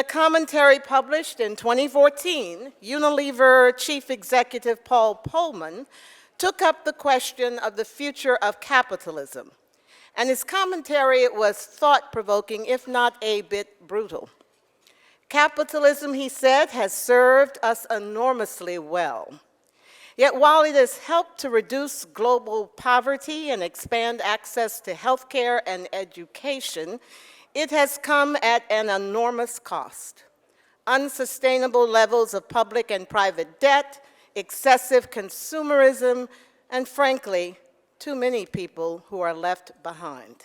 a commentary published in 2014, Unilever Chief Executive Paul Polman took up the question of the future of capitalism. And his commentary was thought-provoking, if not a bit brutal. Capitalism, he said, has served us enormously well. Yet while it has helped to reduce global poverty and expand access to healthcare and education, it has come at an enormous cost. Unsustainable levels of public and private debt, excessive consumerism, and frankly, too many people who are left behind.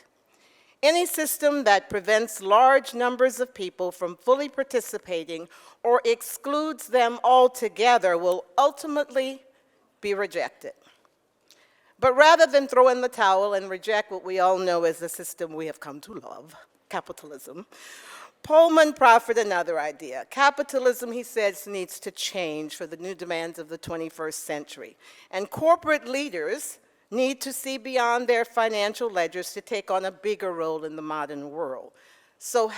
Any system that prevents large numbers of people from fully participating or excludes them altogether will ultimately be rejected. But rather than throw in the towel and reject what we all know as the system we have come to love, capitalism, Polman proffered another idea. Capitalism, he says, needs to change for the new demands of the 21st century. And corporate leaders need to see beyond their financial ledgers to take on a bigger role in the modern world. So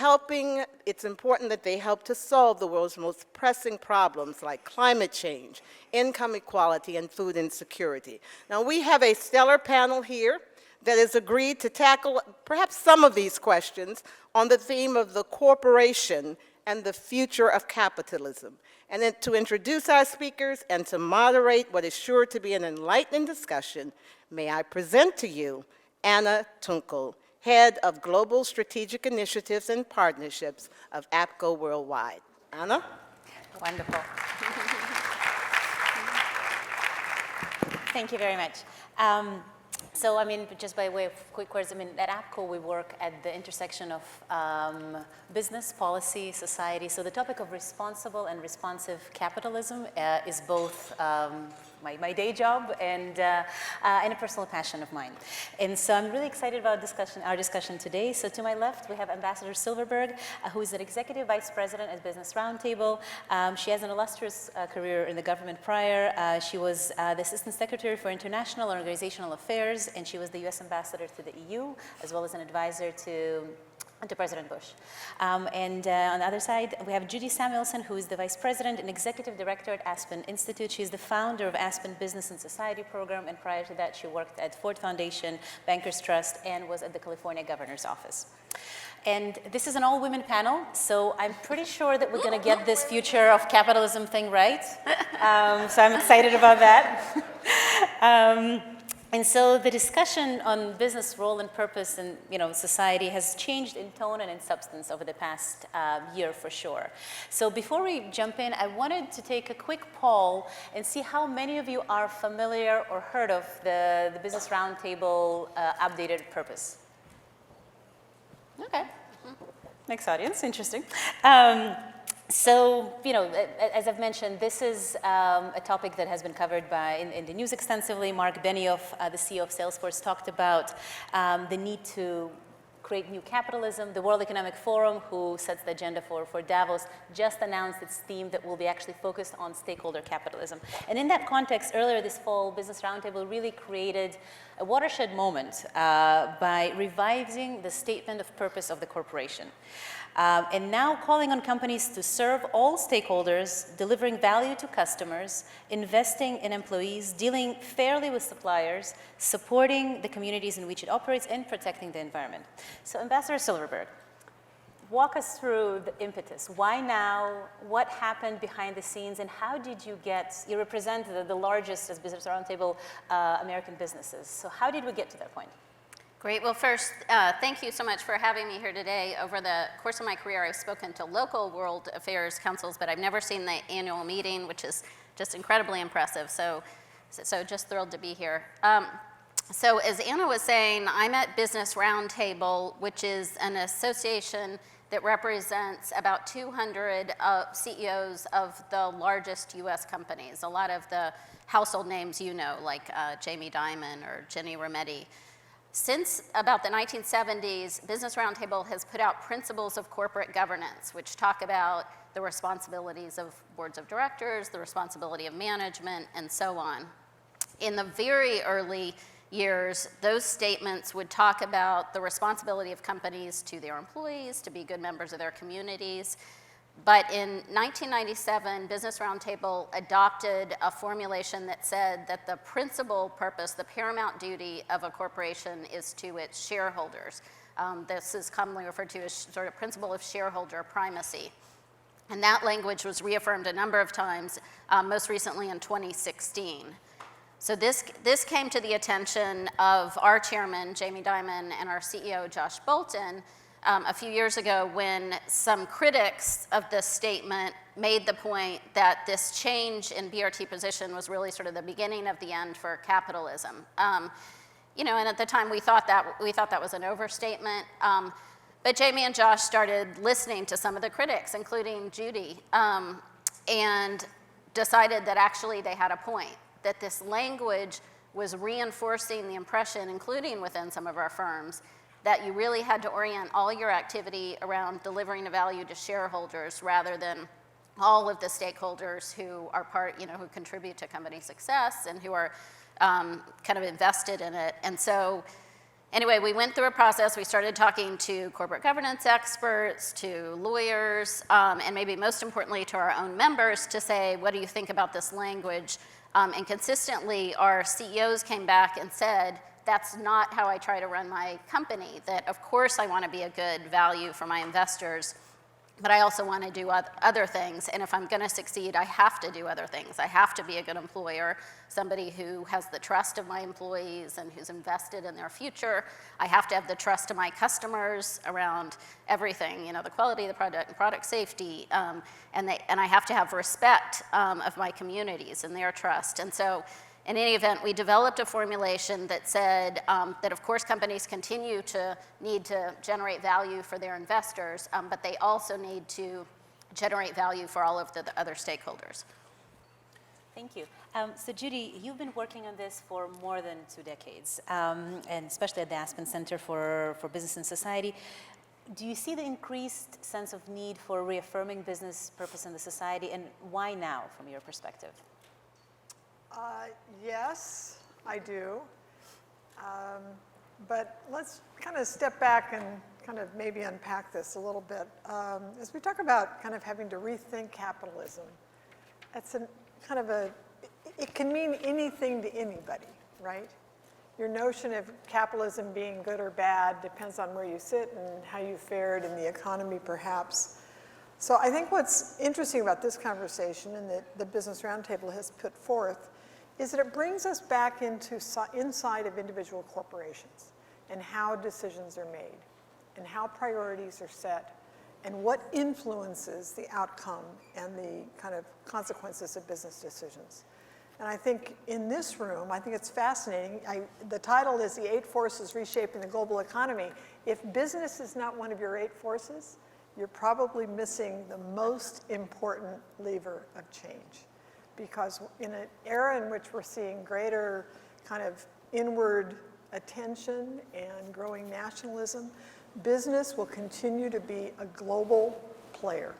it's important that they help to solve the world's most pressing problems like climate change, income equality, and food insecurity. Now, we have a stellar panel here that has agreed to tackle perhaps some of these questions on the theme of the corporation and the future of capitalism. And then to introduce our speakers and to moderate what is sure to be an enlightening discussion, may I present to you Anna Tunkel, Head of Global Strategic Initiatives and Partnerships of APCO Worldwide. Anna? Wonderful. Thank you very much. So, just by way of quick words, at APCO we work at the intersection of business, policy, society. So the topic of responsible and responsive capitalism is both my day job and a personal passion of mine. And so I'm really excited about our discussion today. So to my left, we have Ambassador Silverberg, who is an Executive Vice President at Business Roundtable. She has an illustrious career in the government prior. She was the Assistant Secretary for International and Organizational Affairs, and she was the US Ambassador to the EU, as well as an advisor to President Bush. On the other side, we have Judy Samuelson, who is the Vice President and Executive Director at Aspen Institute. She's the founder of Aspen Business and Society Program, and prior to that, she worked at Ford Foundation, Bankers Trust, and was at the California Governor's Office. And this is an all-women panel, so I'm pretty sure that we're going to get this future of capitalism thing right. So I'm excited about that. And so the discussion on business role and purpose in society has changed in tone and in substance over the past year for sure. So before we jump in, I wanted to take a quick poll and see how many of you are familiar or heard of the Business Roundtable updated purpose. Okay, next audience, interesting. So, as I've mentioned, this is a topic that has been covered in the news extensively. Mark Benioff, the CEO of Salesforce, talked about the need to create new capitalism. The World Economic Forum, who sets the agenda for Davos, just announced its theme that will be actually focused on stakeholder capitalism. And in that context, earlier this fall, Business Roundtable really created a watershed moment by revising the statement of purpose of the corporation. And now calling on companies to serve all stakeholders, delivering value to customers, investing in employees, dealing fairly with suppliers, supporting the communities in which it operates, and protecting the environment. So Ambassador Silverberg, walk us through the impetus. Why now? What happened behind the scenes? And how did you represent the largest, as Business Roundtable, American businesses. So how did we get to that point? Great. Well, first, thank you so much for having me here today. Over the course of my career, I've spoken to local World Affairs Councils, but I've never seen the annual meeting, which is just incredibly impressive. So just thrilled to be here. So as Anna was saying, I'm at Business Roundtable, which is an association that represents about 200 CEOs of the largest US companies, a lot of the household names like Jamie Dimon or Ginny Rometty. Since about the 1970s, Business Roundtable has put out principles of corporate governance, which talk about the responsibilities of boards of directors, the responsibility of management, and so on. In the very early years, those statements would talk about the responsibility of companies to their employees, to be good members of their communities. But in 1997, Business Roundtable adopted a formulation that said that the principal purpose, the paramount duty of a corporation is to its shareholders. This is commonly referred to as sort of principle of shareholder primacy. And that language was reaffirmed a number of times, most recently in 2016. So this came to the attention of our chairman, Jamie Dimon, and our CEO, Josh Bolton, a few years ago when some critics of this statement made the point that this change in BRT position was really sort of the beginning of the end for capitalism. You know, and at the time we thought that was an overstatement. But Jamie and Josh started listening to some of the critics, including Judy, and decided that actually they had a point, that this language was reinforcing the impression, including within some of our firms, that you really had to orient all your activity around delivering a value to shareholders rather than all of the stakeholders who are part, you know, who contribute to company success and who are kind of invested in it. And so anyway, we went through a process. We started talking to corporate governance experts, to lawyers, and maybe most importantly to our own members to say, what do you think about this language? And consistently, our CEOs came back and said, that's not how I try to run my company, that of course I want to be a good value for my investors, but I also want to do other things, and if I'm going to succeed, I have to do other things. I have to be a good employer, somebody who has the trust of my employees and who's invested in their future. I have to have the trust of my customers around everything, you know, the quality of the product and product safety, and I have to have respect of my communities and their trust. And so in any event, we developed a formulation that said that of course companies continue to need to generate value for their investors, but they also need to generate value for all of the other stakeholders. Thank you. So Judy, you've been working on this for more than 2 decades, and especially at the Aspen Center for Business and Society. Do you see the increased sense of need for reaffirming business purpose in the society, and why now from your perspective? Yes, I do. But let's kind of step back and kind of maybe unpack this a little bit. As we talk about kind of having to rethink capitalism, it's it can mean anything to anybody, right? Your notion of capitalism being good or bad depends on where you sit and how you fared in the economy, perhaps. So I think what's interesting about this conversation and that the Business Roundtable has put forth is that it brings us back into inside of individual corporations and how decisions are made and how priorities are set and what influences the outcome and the kind of consequences of business decisions. And I think in this room, I think it's fascinating. The title is The 8 Forces Reshaping the Global Economy. If business is not one of your 8 forces, you're probably missing the most important lever of change. Because in an era in which we're seeing greater kind of inward attention and growing nationalism, business will continue to be a global player.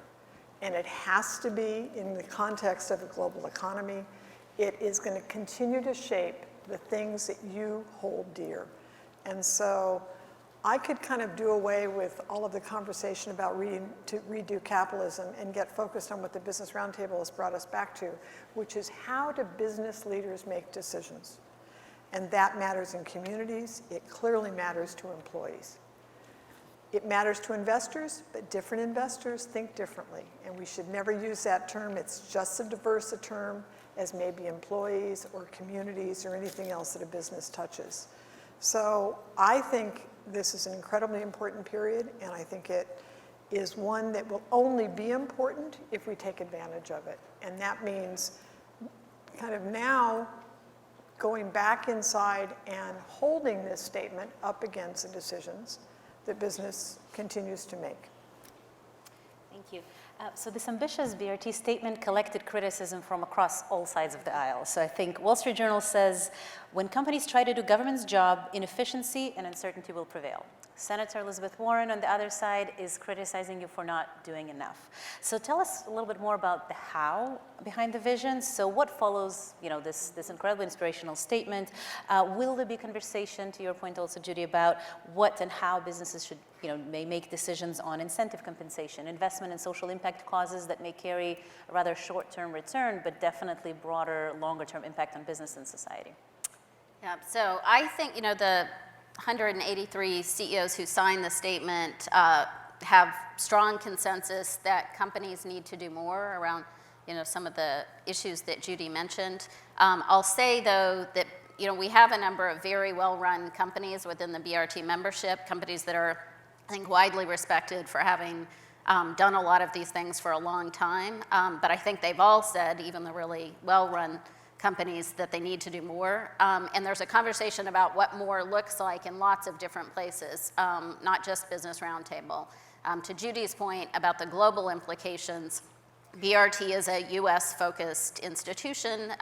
And it has to be in the context of a global economy. It is going to continue to shape the things that you hold dear. And so I could kind of do away with all of the conversation about to redo capitalism and get focused on what the Business Roundtable has brought us back to, which is how do business leaders make decisions? And that matters in communities. It clearly matters to employees. It matters to investors, but different investors think differently. And we should never use that term. It's just as diverse a term as maybe employees or communities or anything else that a business touches. So I think this is an incredibly important period, and I think it is one that will only be important if we take advantage of it. And that means kind of now going back inside and holding this statement up against the decisions that business continues to make. Thank you. So this ambitious BRT statement collected criticism from across all sides of the aisle. So I think Wall Street Journal says, when companies try to do government's job, inefficiency and uncertainty will prevail. Senator Elizabeth Warren on the other side is criticizing you for not doing enough. So tell us a little bit more about the how behind the vision. So what follows, you know, this incredibly inspirational statement? Will there be conversation, to your point also, Judy, about what and how businesses should may make decisions on incentive compensation, investment in social impact causes that may carry a rather short-term return, but definitely broader, longer-term impact on business and society. Yeah, so I think, the 183 CEOs who signed the statement have strong consensus that companies need to do more around, some of the issues that Judy mentioned. I'll say, though, that, we have a number of very well-run companies within the BRT membership, companies that are, I think, widely respected for having done a lot of these things for a long time. But I think they've all said, even the really well-run companies, that they need to do more. And there's a conversation about what more looks like in lots of different places, not just Business Roundtable. To Judy's point about the global implications, BRT is a US-focused institution.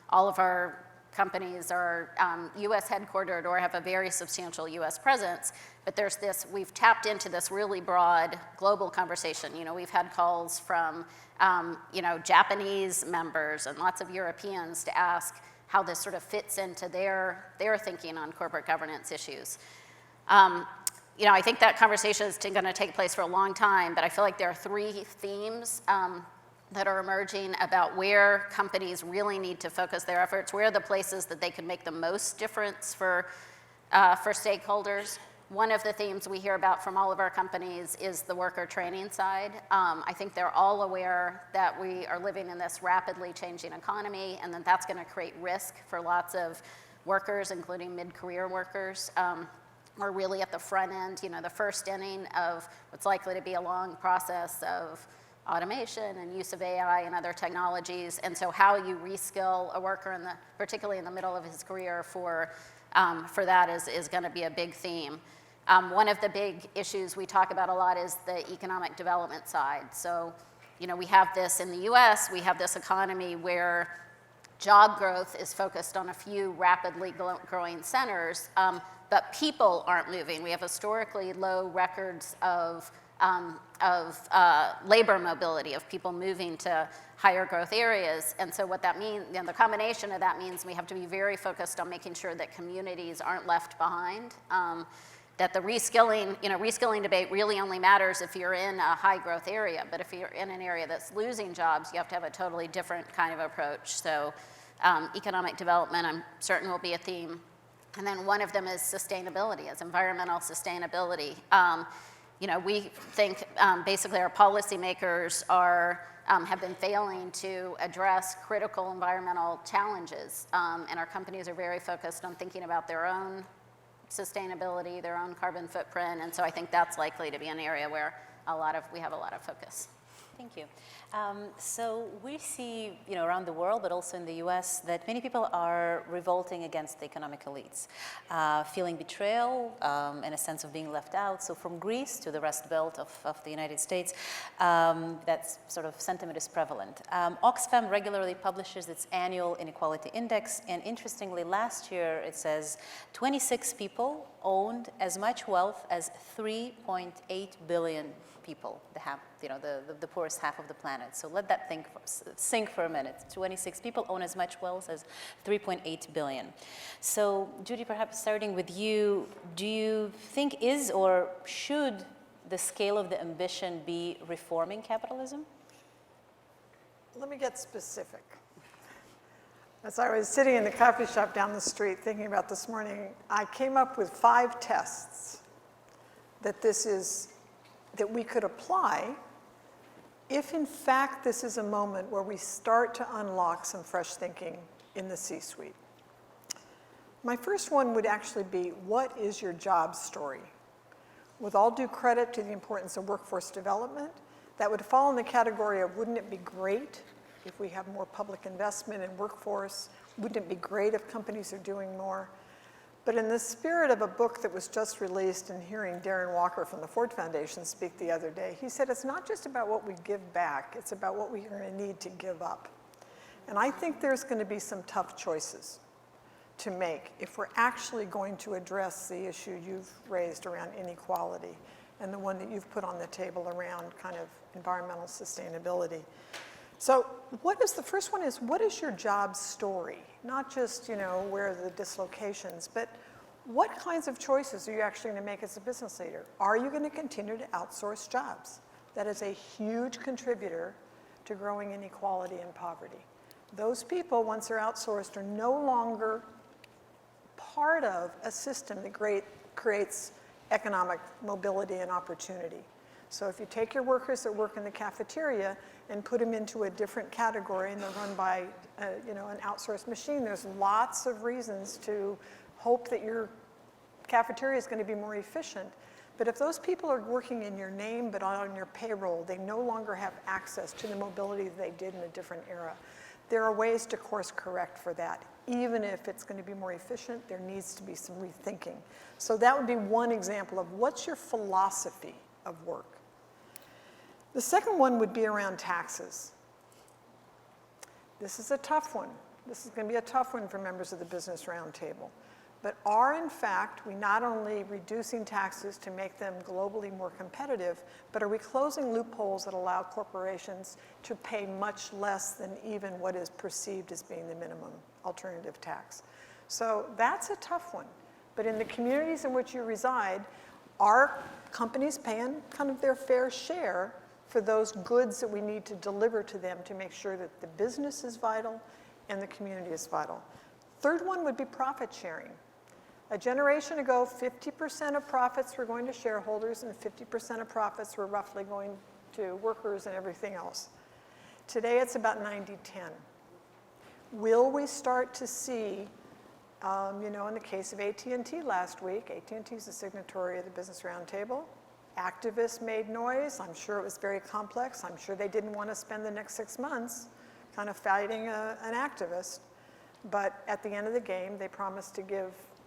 All of our companies are US headquartered or have a very substantial US presence, but there's this, we've tapped into this really broad global conversation. We've had calls from, Japanese members and lots of Europeans to ask how this sort of fits into their thinking on corporate governance issues. I think that conversation is going to take place for a long time, but I feel like there are three themes that are emerging about where companies really need to focus their efforts, where are the places that they can make the most difference for stakeholders. One of the themes we hear about from all of our companies is the worker training side. I think they're all aware that we are living in this rapidly changing economy, and that that's going to create risk for lots of workers, including mid-career workers. We're really at the front end, the first inning of what's likely to be a long process of automation and use of AI and other technologies. And so how you reskill a worker, particularly in the middle of his career, for that is going to be a big theme. One of the big issues we talk about a lot is the economic development side. So, we have this in the US, we have this economy where job growth is focused on a few rapidly growing centers, but people aren't moving. We have historically low records of labor mobility, of people moving to higher growth areas. And so what that means, the combination of that means we have to be very focused on making sure that communities aren't left behind, that the reskilling debate really only matters if you're in a high growth area, but if you're in an area that's losing jobs, you have to have a totally different kind of approach. So economic development, I'm certain, will be a theme. And then one of them is sustainability, is environmental sustainability. We think basically our policymakers have been failing to address critical environmental challenges, and our companies are very focused on thinking about their own sustainability, their own carbon footprint, and so I think that's likely to be an area where we have a lot of focus. Thank you. So we see, around the world, but also in the US, that many people are revolting against the economic elites, feeling betrayal and a sense of being left out. So from Greece to the Rust Belt of the United States, that sort of sentiment is prevalent. Oxfam regularly publishes its annual inequality index, and interestingly, last year it says 26 people owned as much wealth as 3.8 billion people, the poorest half of the planet. So let that sink for a minute. 26 people own as much wealth as 3.8 billion. So Judy, perhaps starting with you, do you think is or should the scale of the ambition be reforming capitalism? Let me get specific. As I was sitting in the coffee shop down the street thinking about this morning, I came up with 5 tests that we could apply if in fact this is a moment where we start to unlock some fresh thinking in the C-suite. My first one would actually be, what is your job story? With all due credit to the importance of workforce development, that would fall in the category of, wouldn't it be great if we have more public investment in workforce? Wouldn't it be great if companies are doing more? But in the spirit of a book that was just released and hearing Darren Walker from the Ford Foundation speak the other day, he said it's not just about what we give back, it's about what we're going to need to give up. And I think there's going to be some tough choices to make if we're actually going to address the issue you've raised around inequality and the one that you've put on the table around kind of environmental sustainability. So the first one is, what is your job story? Not just, where are the dislocations, but what kinds of choices are you actually going to make as a business leader? Are you going to continue to outsource jobs? That is a huge contributor to growing inequality and poverty. Those people, once they're outsourced, are no longer part of a system that creates economic mobility and opportunity. So if you take your workers that work in the cafeteria and put them into a different category and they're run by an outsourced machine, there's lots of reasons to hope that your cafeteria is going to be more efficient. But if those people are working in your name but on your payroll, they no longer have access to the mobility that they did in a different era. There are ways to course correct for that. Even if it's going to be more efficient, there needs to be some rethinking. So that would be one example of what's your philosophy of work. The second one would be around taxes. This is a tough one. This is going to be a tough one for members of the Business Roundtable. But are, in fact, we not only reducing taxes to make them globally more competitive, but are we closing loopholes that allow corporations to pay much less than even what is perceived as being the minimum alternative tax? So that's a tough one. But in the communities in which you reside, are companies paying kind of their fair share for those goods that we need to deliver to them to make sure that the business is vital and the community is vital? Third one would be profit sharing. A generation ago, 50% of profits were going to shareholders and 50% of profits were roughly going to workers and everything else. Today, it's about 90-10. Will we start to see, in the case of AT&T last week, AT&T is a signatory of the Business Roundtable. Activists made noise. I'm sure it was very complex. I'm sure they didn't want to spend the next 6 months kind of fighting an activist. But at the end of the game, they promised to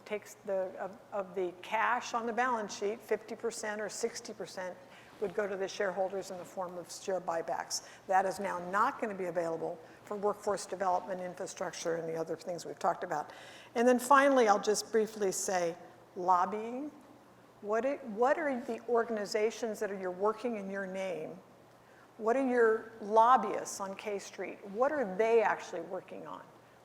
take of the cash on the balance sheet, 50% or 60% would go to the shareholders in the form of share buybacks. That is now not going to be available for workforce development, infrastructure, and the other things we've talked about. And then finally, I'll just briefly say lobbying. What are the organizations that are working in your name? What are your lobbyists on K Street? What are they actually working on?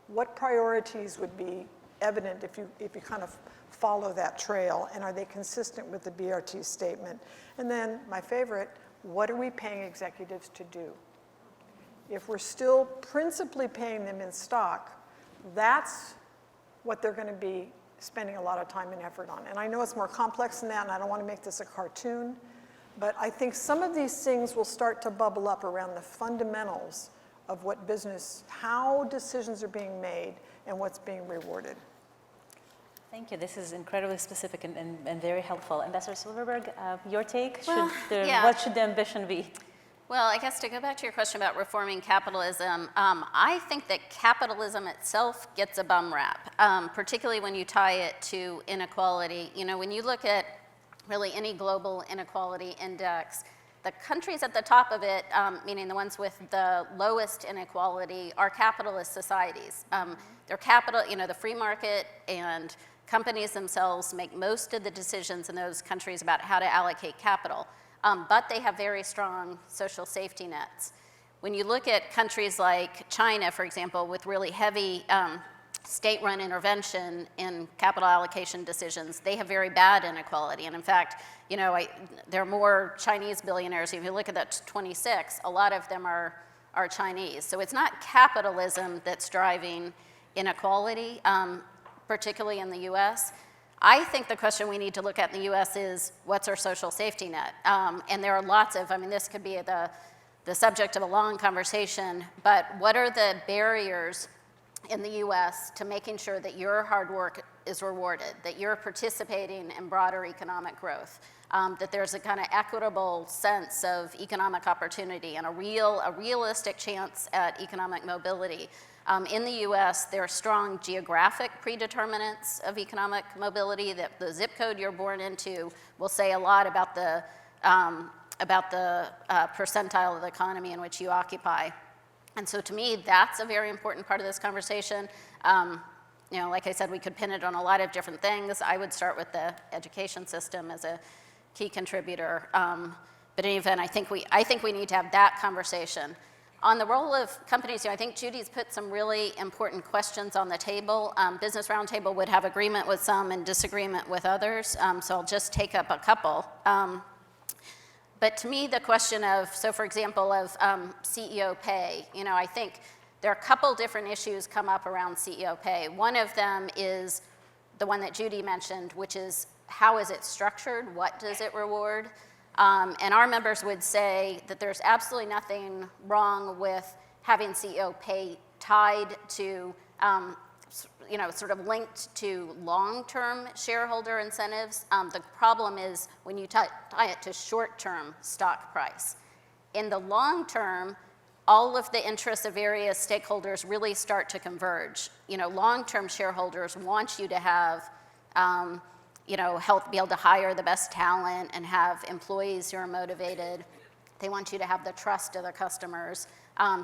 What priorities would be evident if you kind of follow that trail, and are they consistent with the BRT statement? And then my favorite, what are we paying executives to do? If we're still principally paying them in stock, that's what they're going to be spending a lot of time and effort on. And I know it's more complex than that, and I don't want to make this a cartoon, but I think some of these things will start to bubble up around the fundamentals of what business, how decisions are being made, and what's being rewarded. Thank you. This is incredibly specific and very helpful. Ambassador Silverberg, your take? Well, what should the ambition be? Well, I guess to go back to your question about reforming capitalism, I think that capitalism itself gets a bum rap, particularly when you tie it to inequality. When you look at really any global inequality index, the countries at the top of it, meaning the ones with the lowest inequality, are capitalist societies. They're the free market and companies themselves make most of the decisions in those countries about how to allocate capital. But they have very strong social safety nets. When you look at countries like China, for example, with really heavy state-run intervention in capital allocation decisions, they have very bad inequality. And in fact, there are more Chinese billionaires. If you look at that 26, a lot of them are Chinese. So it's not capitalism that's driving inequality, particularly in the US. I think the question we need to look at in the US is, what's our social safety net? And there are lots of, this could be the subject of a long conversation, but what are the barriers in the US to making sure that your hard work is rewarded, that you're participating in broader economic growth, that there's a kind of equitable sense of economic opportunity and a realistic chance at economic mobility. In the US, there are strong geographic predeterminants of economic mobility, that the zip code you're born into will say a lot about the percentile of the economy in which you occupy. And so to me, that's a very important part of this conversation. Like I said, we could pin it on a lot of different things. I would start with the education system as a key contributor. But in any event, I think we need to have that conversation. On the role of companies, I think Judy's put some really important questions on the table. Business Roundtable would have agreement with some and disagreement with others, so I'll just take up a couple. But to me, the question of, so for example, of CEO pay, I think there are a couple different issues come up around CEO pay. One of them is the one that Judy mentioned, which is how is it structured? What does it reward? And our members would say that there's absolutely nothing wrong with having CEO pay tied to, sort of linked to long-term shareholder incentives. The problem is when you tie it to short-term stock price. In the long term, all of the interests of various stakeholders really start to converge. Long-term shareholders want you to have be able to hire the best talent and have employees who are motivated. They want you to have the trust of the customers.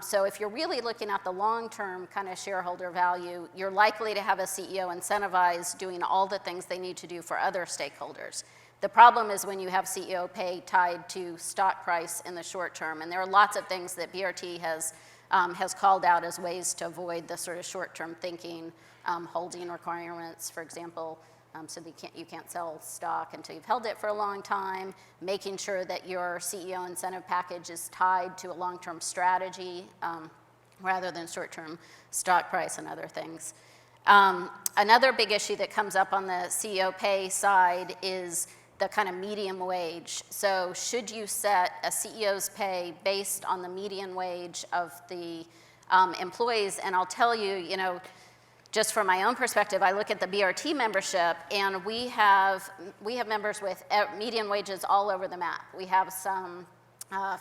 So if you're really looking at the long-term kind of shareholder value, you're likely to have a CEO incentivized doing all the things they need to do for other stakeholders. The problem is when you have CEO pay tied to stock price in the short term, and there are lots of things that BRT has called out as ways to avoid the sort of short-term thinking, holding requirements, for example, so that you can't sell stock until you've held it for a long time, making sure that your CEO incentive package is tied to a long-term strategy rather than short-term stock price and other things. Another big issue that comes up on the CEO pay side is the kind of median wage. So should you set a CEO's pay based on the median wage of the employees? And I'll tell you, just from my own perspective, I look at the BRT membership, and we have members with median wages all over the map. We have some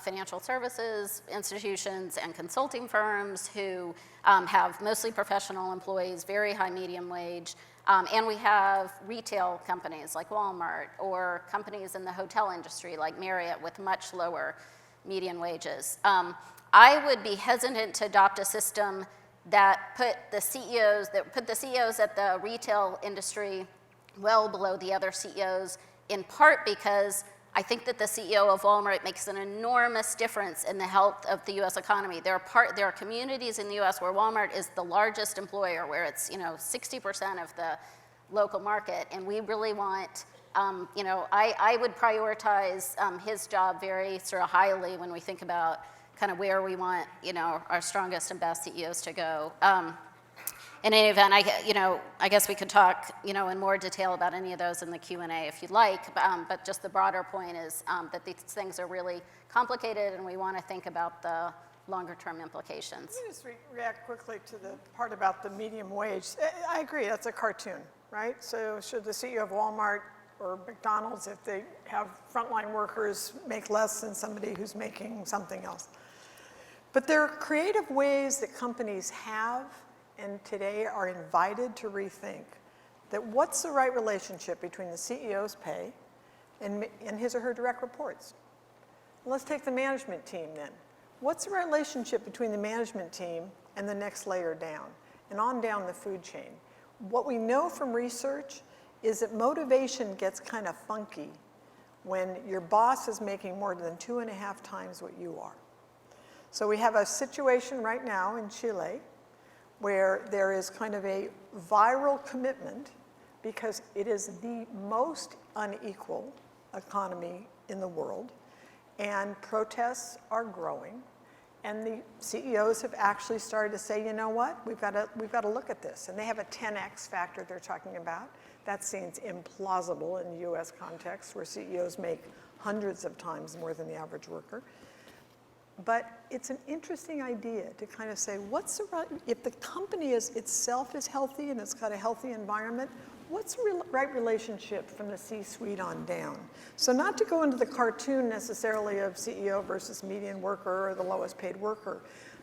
financial services institutions and consulting firms who have mostly professional employees, very high median wage, and we have retail companies like Walmart or companies in the hotel industry like Marriott with much lower median wages. I would be hesitant to adopt a system that put the CEOs at the retail industry well below the other CEOs, in part because I think that the CEO of Walmart makes an enormous difference in the health of the U.S. economy. There are communities in the U.S. where Walmart is the largest employer, where it's 60% of the local market, and we really want, I would prioritize his job very sort of highly when we think about kind of where we want, our strongest and best CEOs to go. In any event, I guess we could talk, in more detail about any of those in the Q&A if you'd like, but just the broader point is that these things are really complicated and we want to think about the longer term implications. Let me just react quickly to the part about the medium wage. I agree, that's a cartoon, right? So should the CEO of Walmart or McDonald's, if they have frontline workers, make less than somebody who's making something else? But there are creative ways that companies have and today are invited to rethink that what's the right relationship between the CEO's pay and his or her direct reports. Let's take the management team then. What's the relationship between the management team and the next layer down and on down the food chain? What we know from research is that motivation gets kind of funky when your boss is making more than 2.5 times what you are. So we have a situation right now in Chile where there is kind of a viral commitment because it is the most unequal economy in the world, and protests are growing, and the CEOs have actually started to say, you know what, we've got to look at this, and they have a 10x factor they're talking about. That seems implausible in the U.S. context where CEOs make hundreds of times more than the average worker. But it's an interesting idea to kind of say, if the company itself is healthy and it's got a healthy environment, what's the right relationship from the C-suite on down? So not to go into the cartoon necessarily of CEO versus median worker or the lowest paid worker,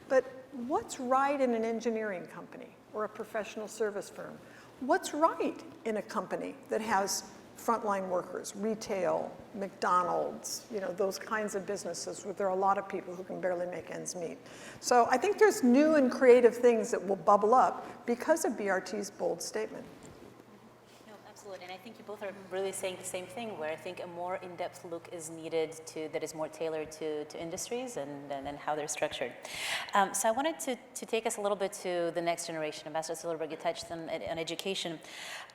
but what's right in an engineering company or a professional service firm? What's right in a company that has frontline workers, retail, McDonald's, those kinds of businesses where there are a lot of people who can barely make ends meet. So I think there's new and creative things that will bubble up because of BRT's bold statement. No, absolutely. Absolutely, and I think you both are really saying the same thing, where I think a more in-depth look is needed that is more tailored to industries and how they're structured. So I wanted to take us a little bit to the next generation. Ambassador Silverberg, you touched on education.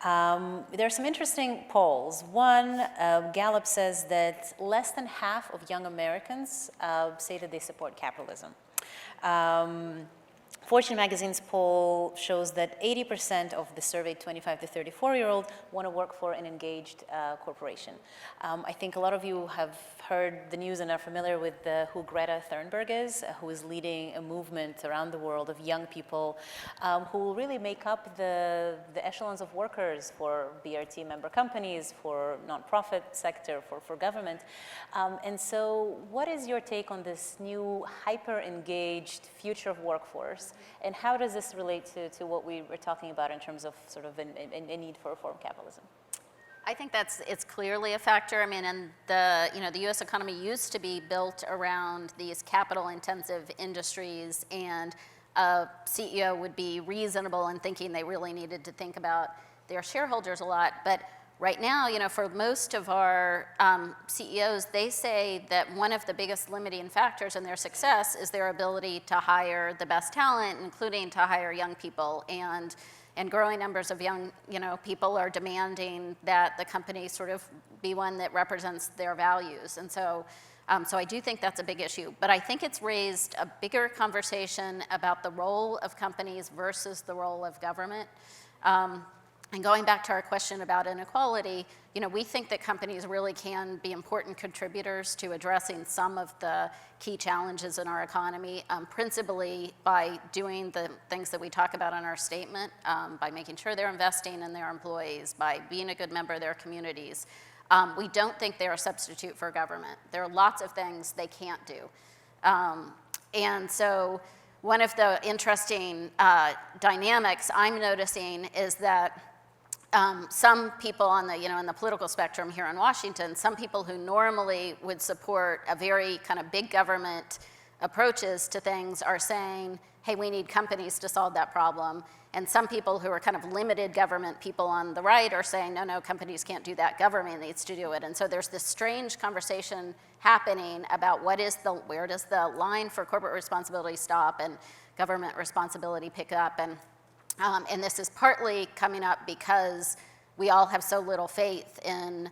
There are some interesting polls. One, Gallup says that less than half of young Americans say that they support capitalism. Fortune magazine's poll shows that 80% of the surveyed 25 to 34-year-old want to work for an engaged corporation. I think a lot of you have heard the news and are familiar with who Greta Thunberg is, who is leading a movement around the world of young people who will really make up the echelons of workers for BRT member companies, for nonprofit sector, for government. And so what is your take on this new hyper-engaged future of workforce, and how does this relate to what we were talking about in terms of sort of a need for reform capitalism? I think it's clearly a factor. I mean, and the U.S. economy used to be built around these capital-intensive industries, and a CEO would be reasonable in thinking they really needed to think about their shareholders a lot. But right now, for most of our CEOs, they say that one of the biggest limiting factors in their success is their ability to hire the best talent, including to hire young people. And growing numbers of young, people are demanding that the company sort of be one that represents their values. And so I do think that's a big issue. But I think it's raised a bigger conversation about the role of companies versus the role of government. And going back to our question about inequality, we think that companies really can be important contributors to addressing some of the key challenges in our economy, principally by doing the things that we talk about in our statement, by making sure they're investing in their employees, by being a good member of their communities. We don't think they're a substitute for government. There are lots of things they can't do. And so one of the interesting dynamics I'm noticing is that some people on the, in the political spectrum here in Washington, some people who normally would support a very kind of big government approaches to things are saying, hey, we need companies to solve that problem. And some people who are kind of limited government people on the right are saying, no, companies can't do that, government needs to do it. And so there's this strange conversation happening about where does the line for corporate responsibility stop and government responsibility pick up. And this is partly coming up because we all have so little faith in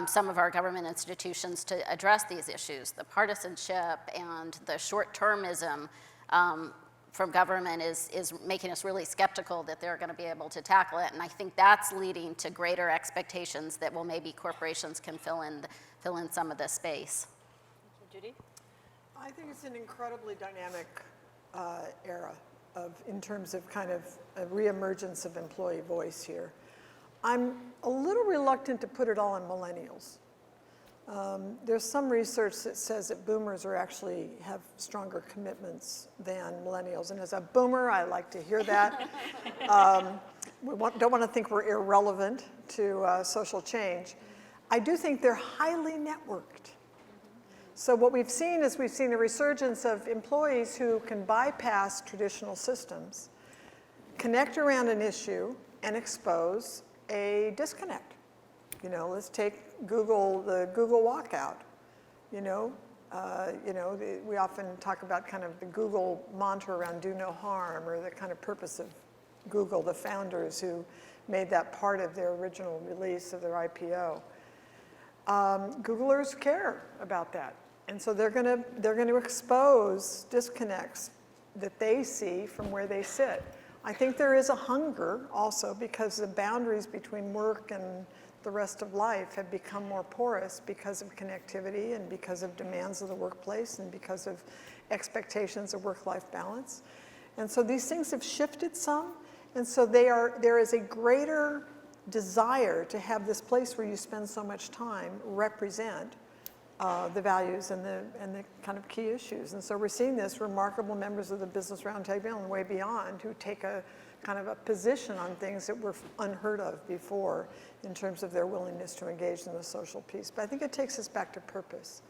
some of our government institutions to address these issues. The partisanship and the short-termism from government is making us really skeptical that they're going to be able to tackle it. And I think that's leading to greater expectations that, well, maybe corporations can fill in some of this space. Judy? I think it's an incredibly dynamic era in terms of kind of a reemergence of employee voice here. I'm a little reluctant to put it all on millennials. There's some research that says that boomers actually have stronger commitments than millennials. And as a boomer, I like to hear that. Don't want to think we're irrelevant to social change. I do think they're highly networked. So what we've seen is we've seen a resurgence of employees who can bypass traditional systems, connect around an issue, and expose a disconnect. Let's take Google, the Google walkout. We often talk about kind of the Google mantra around do no harm, or the kind of purpose of Google, the founders who made that part of their original release of their IPO. Googlers care about that. And so they're going to expose disconnects that they see from where they sit. I think there is a hunger also because the boundaries between work and the rest of life have become more porous because of connectivity and because of demands of the workplace and because of expectations of work-life balance. And so these things have shifted some. And so there is a greater desire to have this place where you spend so much time represent the values and the kind of key issues. And so we're seeing this remarkable members of the Business Roundtable and way beyond who take a kind of a position on things that were unheard of before in terms of their willingness to engage in the social piece. But I think it takes us back to purpose.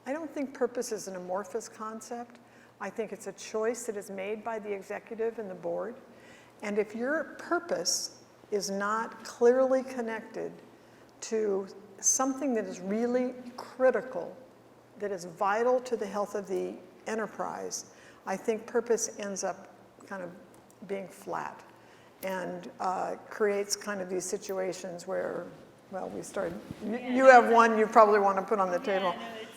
I don't think purpose is an amorphous concept. I think it's a choice that is made by the executive and the board. And if your purpose is not clearly connected to something that is really critical, that is vital to the health of the enterprise, I think purpose ends up kind of being flat and creates kind of these situations where, well, we start, you have one you probably want to put on the table.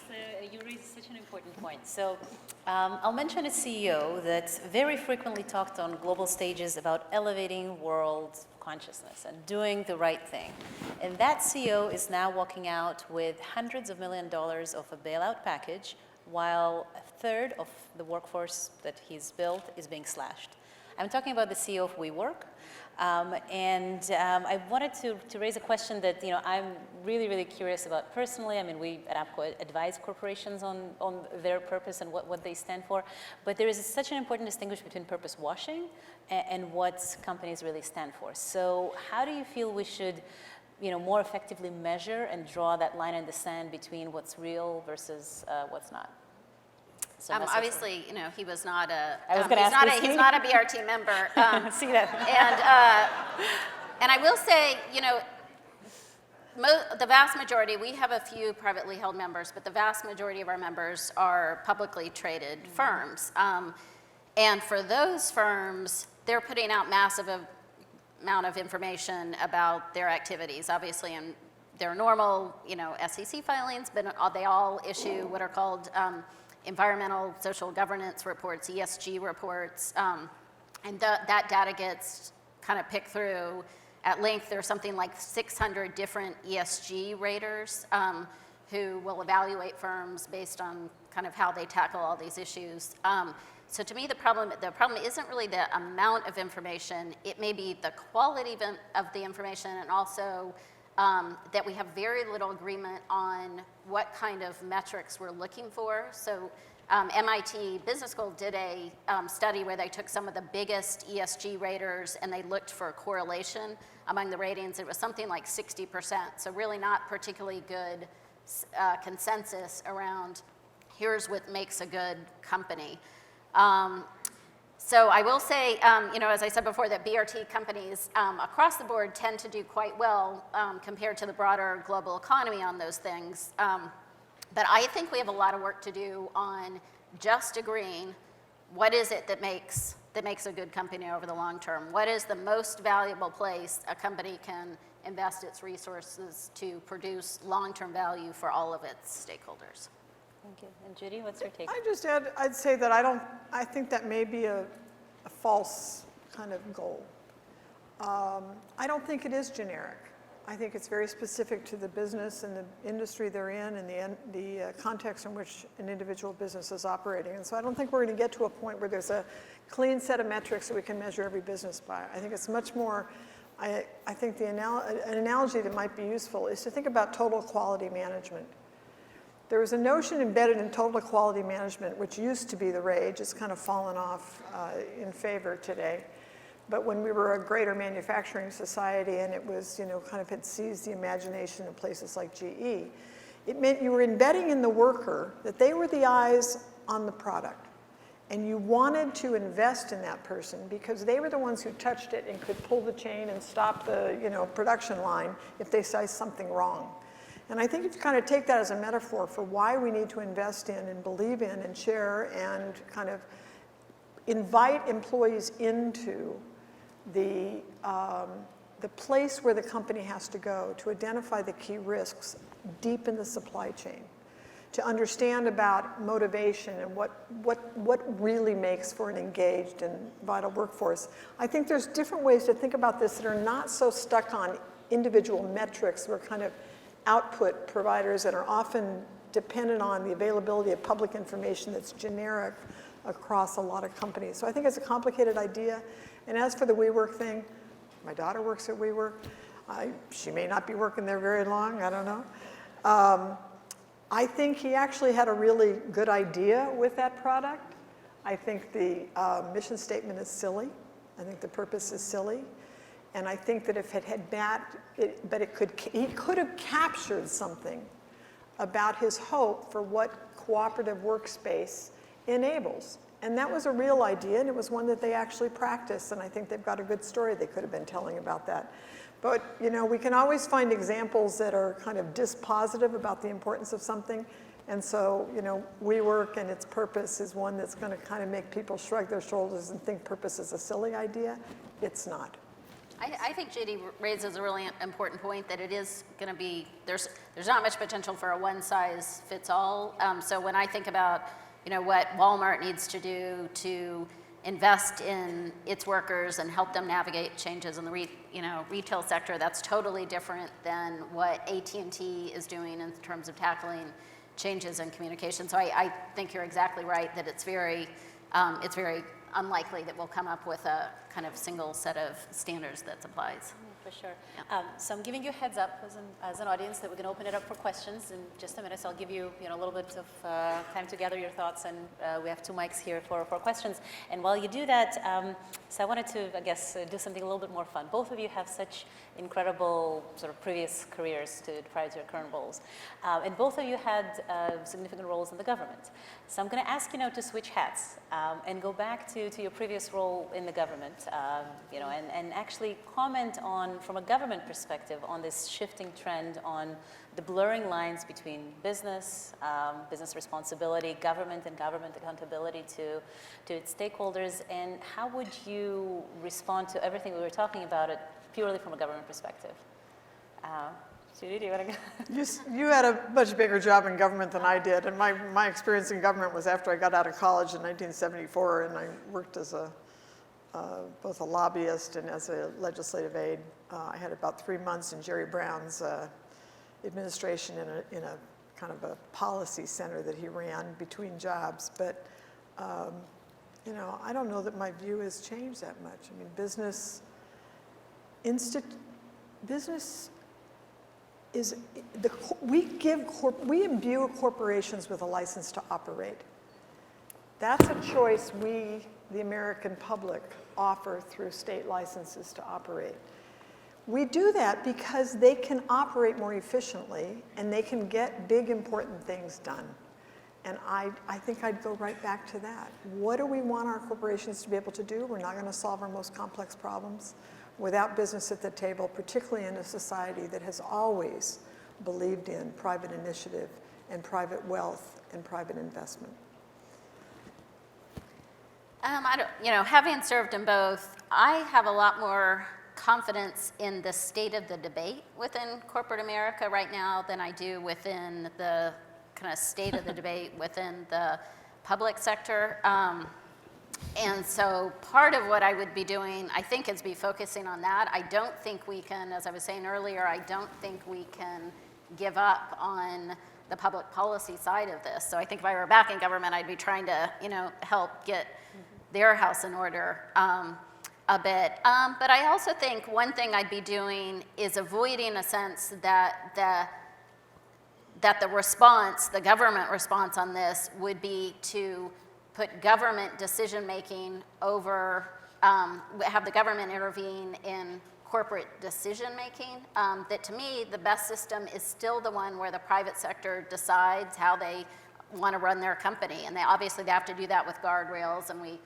No, you raise such an important point. So I'll mention a CEO that very frequently talked on global stages about elevating world consciousness and doing the right thing. And that CEO is now walking out with hundreds of $millions of a bailout package, while a third of the workforce that he's built is being slashed. I'm talking about the CEO of WeWork. I wanted to raise a question that I'm really, really curious about personally. I mean, we at APCO advise corporations on their purpose and what they stand for. But there is such an important distinction between purpose washing and what companies really stand for. So how do you feel we should more effectively measure and draw that line in the sand between what's real versus what's not? So obviously, he was not a. I was going to ask he's not a BRT member. See that? And I will say, the vast majority. We have a few privately held members, but the vast majority of our members are publicly traded firms. And for those firms, they're putting out massive amount of information about their activities. Obviously, in their normal, SEC filings, but they all issue what are called environmental social governance reports, ESG reports, and that data gets kind of picked through at length. There's something like 600 different ESG raters who will evaluate firms based on kind of how they tackle all these issues. So to me, the problem isn't really the amount of information. It may be the quality of the information, and also that we have very little agreement on what kind of metrics we're looking for. So MIT Business School did a study where they took some of the biggest ESG raters and they looked for a correlation among the ratings. It was something like 60%, so really not particularly good consensus around here's what makes a good company. So I will say, as I said before, that BRT companies across the board tend to do quite well compared to the broader global economy on those things. But I think we have a lot of work to do on just agreeing what is it that makes a good company over the long term. What is the most valuable place a company can invest its resources to produce long-term value for all of its stakeholders? Thank you. And Judy, what's your take? I'd say that I think that may be a false kind of goal. I don't think it is generic. I think it's very specific to the business and the industry they're in and the context in which an individual business is operating. And so I don't think we're going to get to a point where there's a clean set of metrics that we can measure every business by. I think it's much more, I think an analogy that might be useful is to think about total quality management. There was a notion embedded in total quality management, which used to be the rage. It's kind of fallen off in favor today. But when we were a greater manufacturing society and it was, kind of had seized the imagination of places like GE, it meant you were embedding in the worker that they were the eyes on the product. And you wanted to invest in that person because they were the ones who touched it and could pull the chain and stop the, production line if they saw something wrong. And I think if you kind of take that as a metaphor for why we need to invest in and believe in and share and kind of invite employees into the place where the company has to go to identify the key risks deep in the supply chain, to understand about motivation and what really makes for an engaged and vital workforce. I think there's different ways to think about this that are not so stuck on individual metrics. We're kind of output providers that are often dependent on the availability of public information that's generic across a lot of companies. So I think it's a complicated idea. And as for the WeWork thing, my daughter works at WeWork. She may not be working there very long, I don't know. I think he actually had a really good idea with that product. I think the mission statement is silly. I think the purpose is silly. And I think that if it had he could have captured something about his hope for what cooperative workspace enables. And that was a real idea, and it was one that they actually practiced, and I think they've got a good story they could have been telling about that. But, you know, we can always find examples that are kind of dispositive about the importance of something. And so, you know, WeWork and its purpose is one that's going to kind of make people shrug their shoulders and think purpose is a silly idea. It's not. I think Judy raises a really important point that it is going to be, there's not much potential for a one-size-fits-all. So when I think about, you know, what Walmart needs to do to invest in its workers and help them navigate changes in the retail sector, that's totally different than what AT&T is doing in terms of tackling changes in communication. So I think you're exactly right that it's very unlikely that we'll come up with a kind of single set of standards that applies. For sure. So I'm giving you a heads up as an audience that we're going to open it up for questions in just a minute. So I'll give you, a little bit of time to gather your thoughts, and we have 2 mics here for questions. And while you do that, so I wanted to, I guess, do something a little bit more fun. Both of you have such incredible sort of previous careers prior to your current roles. And both of you had significant roles in the government. So I'm going to ask you now to switch hats and go back to your previous role in the government, and actually comment on, from a government perspective, on this shifting trend on the blurring lines between business, business responsibility, government and government accountability to its stakeholders, and how would you respond to everything we were talking about it purely from a government perspective? Judy, do you want to go? You had a much bigger job in government than I did, and my experience in government was after I got out of college in 1974, and I worked as both a lobbyist and as a legislative aide. I had about 3 months in Jerry Brown's administration in a kind of a policy center that he ran between jobs. But, I don't know that my view has changed that much. I mean, business is, we imbue corporations with a license to operate. That's a choice we, the American public, offer through state licenses to operate. We do that because they can operate more efficiently and they can get big, important things done. And I think I'd go right back to that. What do we want our corporations to be able to do? We're not going to solve our most complex problems without business at the table, particularly in a society that has always believed in private initiative and private wealth and private investment. Having served in both, I have a lot more confidence in the state of the debate within corporate America right now than I do within the kind of state of the debate within the public sector. And so part of what I would be doing, I think, is be focusing on that. I don't think we can, as I was saying earlier, I don't think we can give up on the public policy side of this. So I think if I were back in government, I'd be trying to, help get their house in order a bit. But I also think one thing I'd be doing is avoiding a sense that the response, the government response on this would be to put government decision-making over, have the government intervene in corporate decision-making. That to me, the best system is still the one where the private sector decides how they want to run their company. And they have to do that with guardrails, and we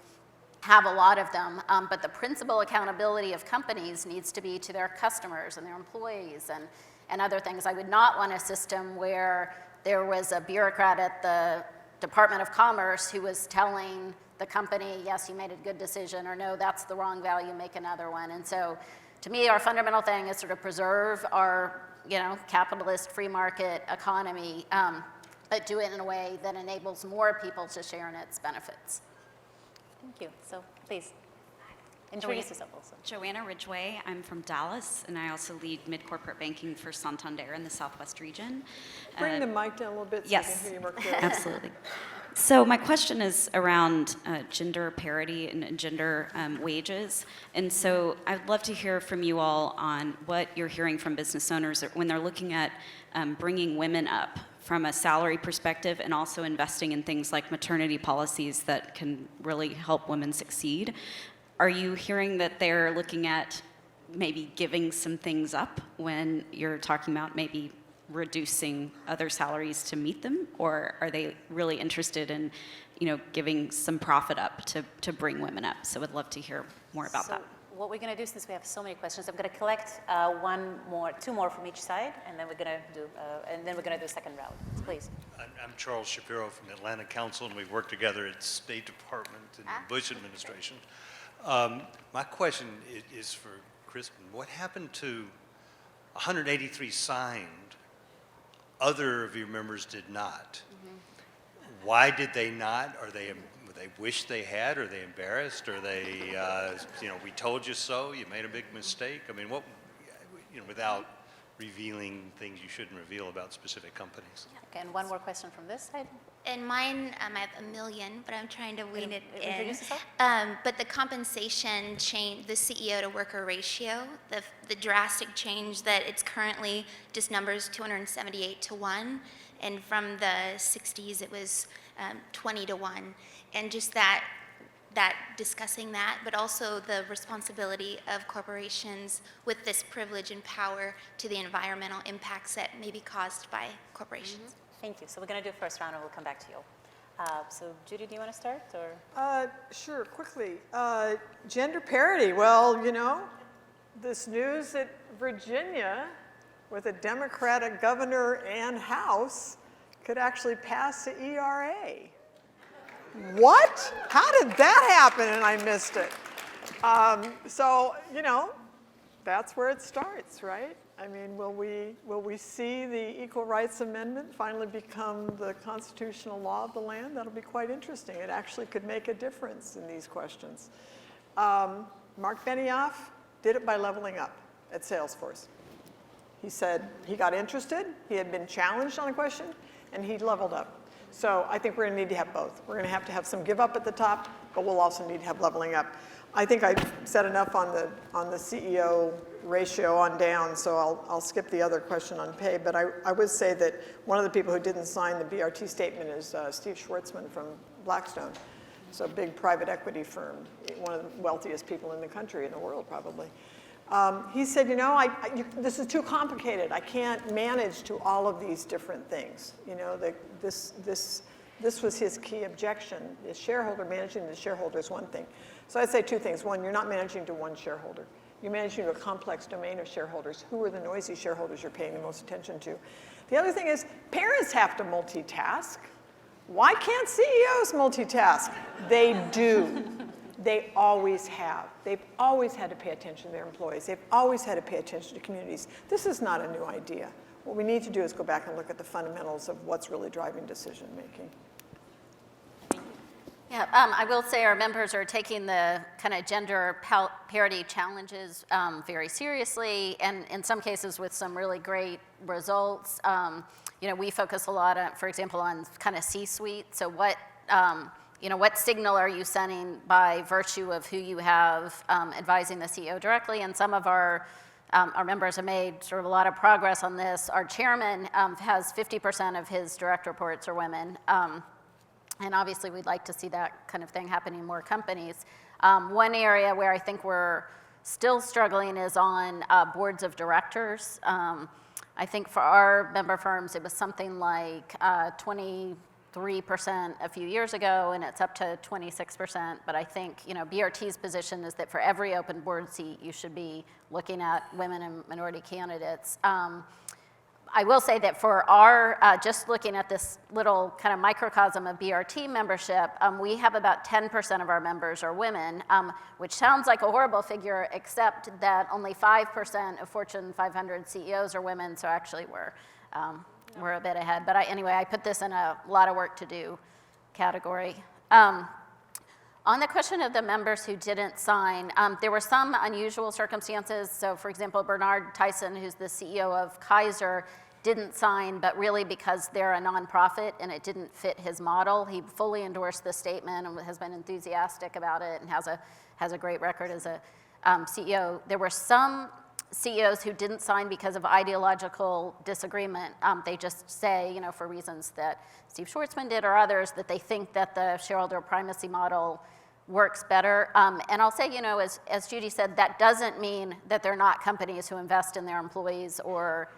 have a lot of them. But the principal accountability of companies needs to be to their customers and their employees and other things. I would not want a system where there was a bureaucrat at the Department of Commerce who was telling the company, yes, you made a good decision, or no, that's the wrong value, make another one. And so to me, our fundamental thing is sort of preserve our, capitalist free market economy, but do it in a way that enables more people to share in its benefits. Thank you. So please, introduce yourself also. Joanna Ridgway. I'm from Dallas, and I also lead mid-corporate banking for Santander in the Southwest region. Bring the mic down a little bit so yes, we can hear you more clearly. Absolutely. So my question is around gender parity and gender wages. And so I'd love to hear from you all on what you're hearing from business owners when they're looking at bringing women up from a salary perspective and also investing in things like maternity policies that can really help women succeed. Are you hearing that they're looking at maybe giving some things up when you're talking about maybe reducing other salaries to meet them? Or are they really interested in, giving some profit up to bring women up. So I'd love to hear more about that. What we're going to do, since we have so many questions, I'm going to collect two more from each side, and then we're going to do a second round. Please. I'm Charles Shapiro from the Atlanta Council, and we've worked together at State Department in the Bush administration. My question is for Kristen. What happened to 183 signed? Other of your members did not. Why did they not? Are they wish they had? Are they embarrassed? Are they, we told you so, you made a big mistake? I mean, what, without revealing things you shouldn't reveal about specific companies. Okay, and one more question from this side. And mine, I have a million, but I'm trying to wean it in. Introduce yourself. But the compensation change, the CEO to worker ratio, the drastic change that it's currently just numbers 278 to 1, and from the 60s it was 20 to 1, and just that discussing that, but also the responsibility of corporations with this privilege and power to the environmental impacts that may be caused by corporations. Thank you. So we're going to do first round, and we'll come back to you. So Judy, do you want to start? Or? Sure, quickly. Gender parity, well, this news that Virginia, with a Democratic governor and House, could actually pass the ERA. What? How did that happen and I missed it? So, that's where it starts, right? I mean, will we see the Equal Rights Amendment finally become the constitutional law of the land? That'll be quite interesting. It actually could make a difference in these questions. Mark Benioff did it by leveling up at Salesforce. He said he got interested, he had been challenged on a question, and he leveled up. So I think we're going to need to have both. We're going to have some give up at the top, but we'll also need to have leveling up. I think I've said enough on the CEO ratio on down, so I'll skip the other question on pay. But I would say that one of the people who didn't sign the BRT statement is Steve Schwartzman from Blackstone. So a big private equity firm, one of the wealthiest people in the country, in the world probably. He said, this is too complicated. I can't manage to all of these different things. This was his key objection. The shareholder, managing the shareholder is one thing. So I'd say two things. One, you're not managing to one shareholder. You're managing to a complex domain of shareholders. Who are the noisy shareholders you're paying the most attention to? The other thing is parents have to multitask. Why can't CEOs multitask? They do. They always have. They've always had to pay attention to their employees. They've always had to pay attention to communities. This is not a new idea. What we need to do is go back and look at the fundamentals of what's really driving decision making. Yeah, I will say our members are taking the kind of gender parity challenges very seriously, and in some cases with some really great results. We focus a lot on, for example, on kind of C-suite. So what signal are you sending by virtue of who you have advising the CEO directly? And some of our members have made sort of a lot of progress on this. Our chairman has 50% of his direct reports are women. And obviously, we'd like to see that kind of thing happen in more companies. One area where I think we're still struggling is on boards of directors. I think for our member firms, it was something like 23% a few years ago, and it's up to 26%. But I think, BRT's position is that for every open board seat, you should be looking at women and minority candidates. I will say that for our, just looking at this little kind of microcosm of BRT membership, we have about 10% of our members are women, which sounds like a horrible figure, except that only 5% of Fortune 500 CEOs are women, so actually we're a bit ahead. But anyway, I put this in a lot of work to do category. On the question of the members who didn't sign, there were some unusual circumstances. So for example, Bernard Tyson, who's the CEO of Kaiser, didn't sign, but really because they're a nonprofit and it didn't fit his model. He fully endorsed the statement and has been enthusiastic about it and has a great record as a CEO. There were some CEOs who didn't sign because of ideological disagreement. They just say, for reasons that Steve Schwartzman did or others, that they think that the shareholder primacy model works better. And I'll say, as Judy said, that doesn't mean that they're not companies who invest in their employees or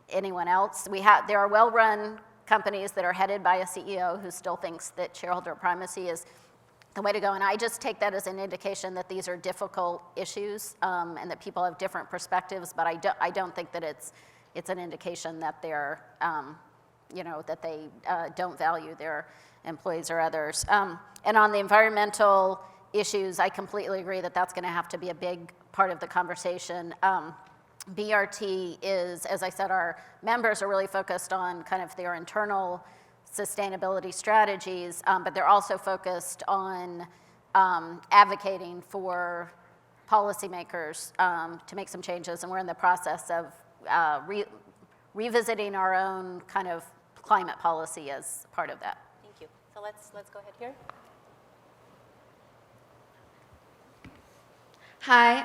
anyone else. There are well-run companies that are headed by a CEO who still thinks that shareholder primacy is the way to go. And I just take that as an indication that these are difficult issues and that people have different perspectives, but I don't think that it's an indication that they're, that they don't value their employees or others. And on the environmental issues, I completely agree that that's going to have to be a big part of the conversation. BRT is, as I said, our members are really focused on kind of their internal sustainability strategies, but they're also focused on advocating for policymakers to make some changes, and we're in the process of revisiting our own kind of climate policy as part of that. Thank you. So let's go ahead here. Hi,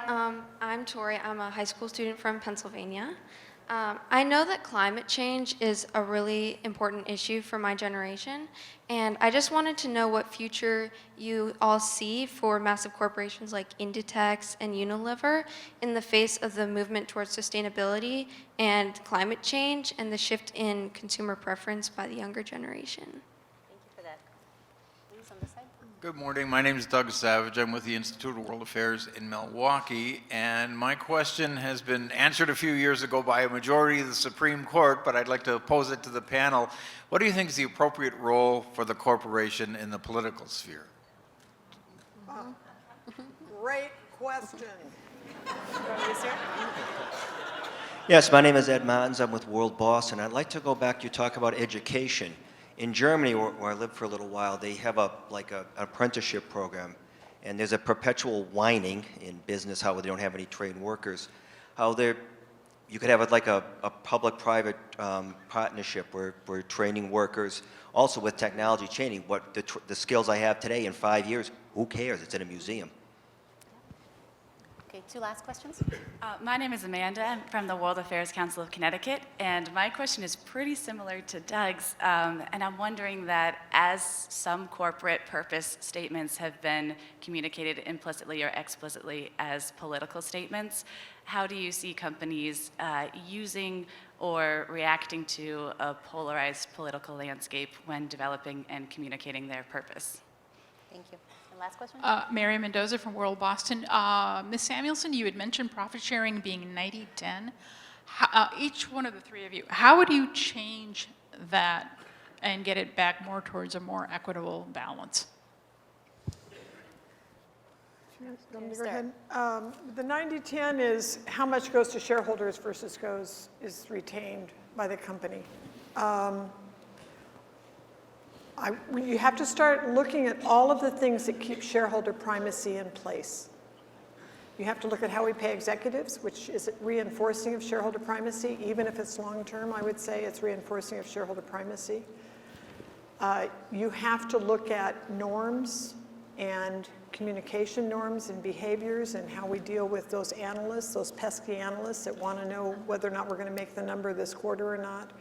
I'm Torri. I'm a high school student from Pennsylvania. I know that climate change is a really important issue for my generation, and I just wanted to know what future you all see for massive corporations like Inditex and Unilever in the face of the movement towards sustainability and climate change and the shift in consumer preference by the younger generation. Thank you for that. Please, on this side. Good morning. My name is Doug Savage. I'm with the Institute of World Affairs in Milwaukee, and my question has been answered a few years ago by a majority of the Supreme Court, but I'd like to pose it to the panel. What do you think is the appropriate role for the corporation in the political sphere? Great question. Yes, my name is Ed Martins. I'm with World Boss, and I'd like to go back. You talk about education. In Germany, where I lived for a little while, they have an apprenticeship program, and there's a perpetual whining in business how they don't have any trained workers. How you could have a public-private partnership where we're training workers, also with technology changing. What the skills I have today in 5 years, who cares? It's in a museum. Okay, two last questions. My name is Amanda. I'm from the World Affairs Council of Connecticut, and my question is pretty similar to Doug's. And I'm wondering that as some corporate purpose statements have been communicated implicitly or explicitly as political statements, how do you see companies using or reacting to a polarized political landscape when developing and communicating their purpose? Thank you. And last question? Mary Mendoza from World Boston. Ms. Samuelson, you had mentioned profit sharing being 90-10. Each one of the three of you, how would you change that and get it back more towards a more equitable balance? Go ahead. The 90-10 is how much goes to shareholders versus is retained by the company. You have to start looking at all of the things that keep shareholder primacy in place. You have to look at how we pay executives, which is reinforcing of shareholder primacy. Even if it's long-term, I would say it's reinforcing of shareholder primacy. You have to look at norms and communication norms and behaviors and how we deal with those analysts, those pesky analysts that want to know whether or not we're going to make the number this quarter or not.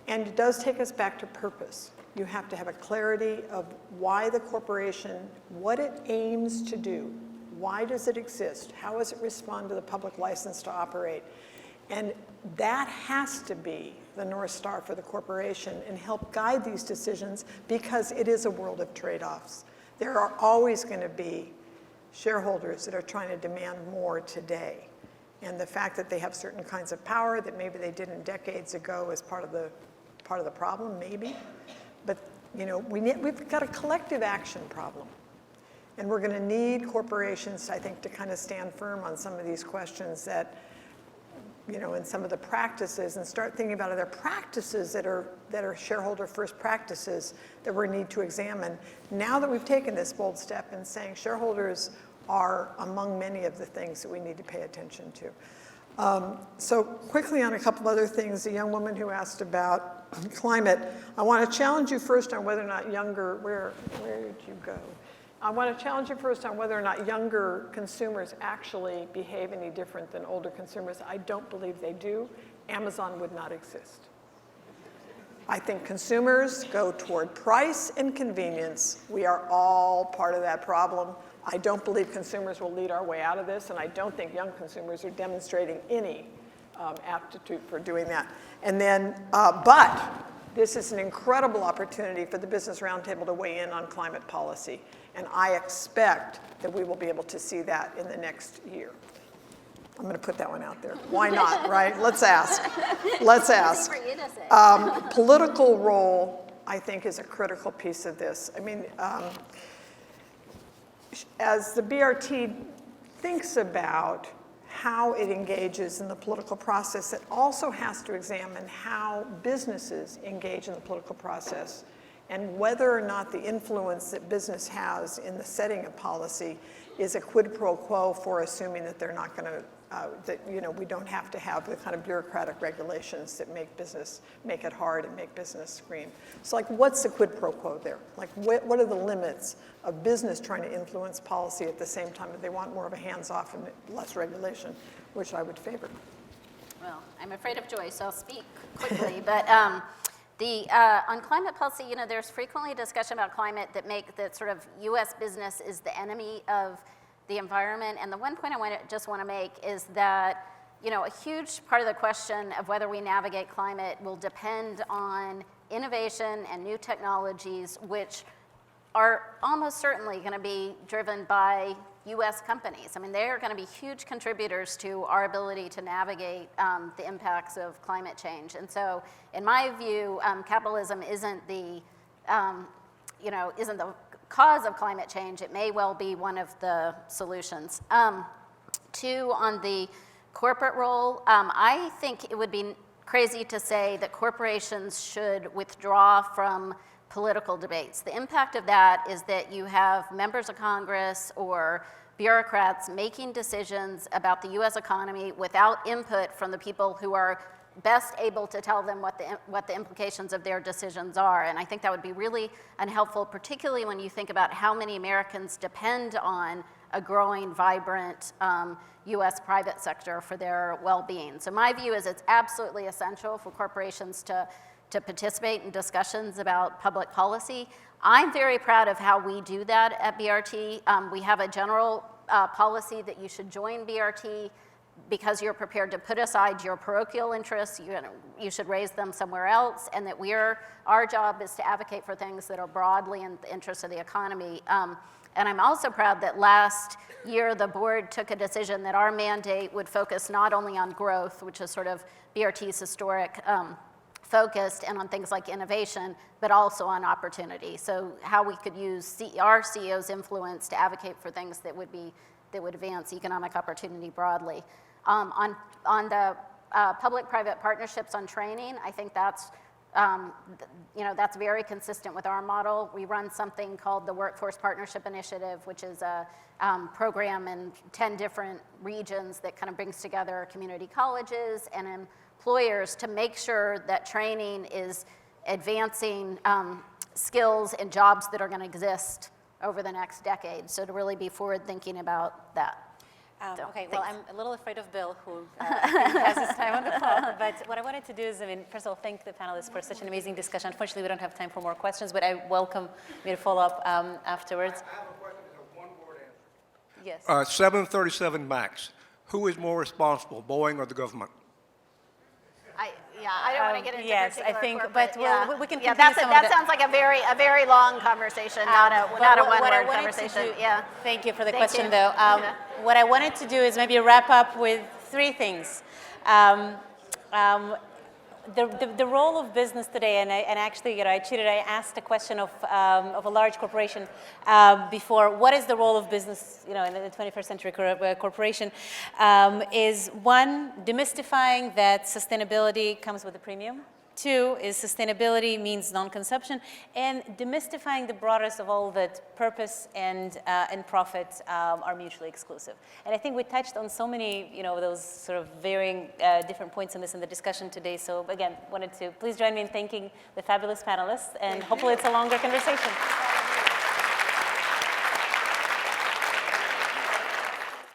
And it does take us back to purpose. You have to have a clarity of why the corporation, what it aims to do, why does it exist, how does it respond to the public license to operate. And that has to be the North Star for the corporation and help guide these decisions because it is a world of trade-offs. There are always going to be shareholders that are trying to demand more today. And the fact that they have certain kinds of power that maybe they didn't decades ago is part of the problem, maybe. But we've got a collective action problem. And we're going to need corporations, I think, to kind of stand firm on some of these questions that, in some of the practices and start thinking about other practices that are shareholder first practices that we need to examine. Now that we've taken this bold step in saying shareholders are among many of the things that we need to pay attention to. So quickly on a couple other things, the young woman who asked about climate, I want to challenge you first on whether or not where did you go? I want to challenge you first on whether or not younger consumers actually behave any different than older consumers. I don't believe they do. Amazon would not exist. I think consumers go toward price and convenience. We are all part of that problem. I don't believe consumers will lead our way out of this, and I don't think young consumers are demonstrating any aptitude for doing that. And then, but This is an incredible opportunity for the Business Roundtable to weigh in on climate policy, and I expect that we will be able to see that in the next year. I'm going to put that one out there. Why not, right? Let's ask. Let's ask. Political role, I think, is a critical piece of this. I mean, as the BRT thinks about how it engages in the political process, it also has to examine how businesses engage in the political process and whether or not the influence that business has in the setting of policy is a quid pro quo for assuming that they're not going to, that we don't have to have the kind of bureaucratic regulations that make it hard and make business scream. So like, what's the quid pro quo there? Like, what are the limits of business trying to influence policy at the same time that they want more of a hands-off and less regulation, which I would favor? Well, I'm afraid of Joy, so I'll speak quickly. But on climate policy, there's frequently discussion about climate that sort of U.S. business is the enemy of the environment. And the one point I just want to make is that, a huge part of the question of whether we navigate climate will depend on innovation and new technologies, which are almost certainly going to be driven by U.S. companies. I mean, they are going to be huge contributors to our ability to navigate the impacts of climate change. And so, in my view, capitalism isn't the cause of climate change. It may well be one of the solutions. Two, on the corporate role, I think it would be crazy to say that corporations should withdraw from political debates. The impact of that is that you have members of Congress or bureaucrats making decisions about the U.S. economy without input from the people who are best able to tell them what the implications of their decisions are. And I think that would be really unhelpful, particularly when you think about how many Americans depend on a growing, vibrant U.S. private sector for their well-being. So my view is it's absolutely essential for corporations to participate in discussions about public policy. I'm very proud of how we do that at BRT. We have a general policy that you should join BRT because you're prepared to put aside your parochial interests. You should raise them somewhere else, and that our job is to advocate for things that are broadly in the interest of the economy. And I'm also proud that last year the board took a decision that our mandate would focus not only on growth, which is sort of BRT's historic focused, and on things like innovation, but also on opportunity. So how we could use our CEO's influence to advocate for things that would advance economic opportunity broadly. On the public-private partnerships on training, I think that's very consistent with our model. We run something called the Workforce Partnership Initiative, which is a program in 10 different regions that kind of brings together community colleges and employers to make sure that training is advancing skills and jobs that are going to exist over the next decade. So to really be forward-thinking about that. Okay, well, I'm a little afraid of Bill, who has his time on the clock. But what I wanted to do is, first of all, thank the panelists for such an amazing discussion. Unfortunately, we don't have time for more questions, but I welcome you to follow up afterwards. I have a question, it's a one-word answer. Yes. 737 MAX. Who is more responsible, Boeing or the government? I don't want to get into I think, corporate, but we can continue that sounds like a very long conversation, not a one-word conversation. Thank you for the question, though. What I wanted to do is maybe wrap up with three things. The role of business today, and actually, I cheated. I asked a question of a large corporation before. What is the role of business, in the 21st century corporation? Is one, demystifying that sustainability comes with a premium. Two is sustainability means non-consumption, and demystifying the broadest of all that purpose and profit are mutually exclusive. And I think we touched on so many, those sort of varying different points on this in the discussion today. So again, wanted to please join me in thanking the fabulous panelists, and hopefully it's a longer conversation.